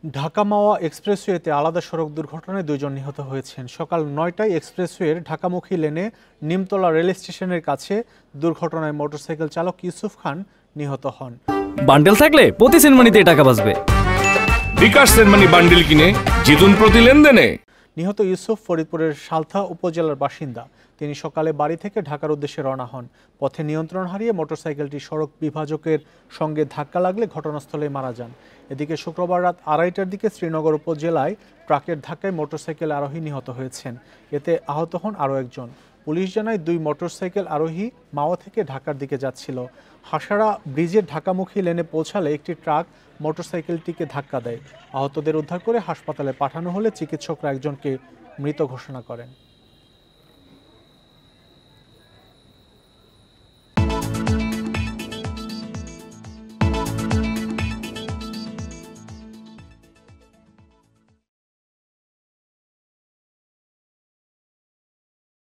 ঢাকা মাওয়া এক্সপ্রেসওয়েতে আলাদা সড়ক দুর্ঘটনায় 2 জন নিহত হয়েছেন। সকাল 9টায় এক্সপ্রেসওয়ের ঢাকামুখী লেনে নিমতলা রেল স্টেশনের কাছে দুর্ঘটনায় মোটরসাইকেল চালক ইউসুফ খান নিহত হন। বান্ডেল থাকলে প্রতি সেনমানিতে টাকা বাঁচবে। বিকাশ সেনমানি বান্ডেল কিনে জিতুন প্রতি লেনদেনে। নিহত ইউসুফ ফরিদপুরের সালথা উপজেলার বাসিন্দা। তিনি সকালে বাড়ি থেকে ঢাকার উদ্দেশ্যে রওনা হন। পথে নিয়ন্ত্রণ হারিয়ে মোটরসাইকেলটি সড়ক বিভাজকের সঙ্গে ধাক্কা লাগলে ঘটনাস্থলে মারা যান। এদিকে শুক্রবার রাত 2:30টার দিকে শ্রীনগর উপজেলায় ট্রাকের ধাক্কায় মোটরসাইকেল আরোহী নিহত হয়েছেন। এতে আহত হন আরও একজন। পুলিশ জানায় 2 মোটরসাইকেল আরোহী মাওয়া থেকে ঢাকার দিকে যাচ্ছিল। হাসারা ব্রিজের ঢাকামুখী লেনে পৌঁছালে একটি ট্রাক মোটরসাইকেলটিকে ধাক্কা দেয়। আহতদের উদ্ধার করে হাসপাতালে পাঠানো হলে চিকিৎসকরা একজনকে মৃত ঘোষণা করেন।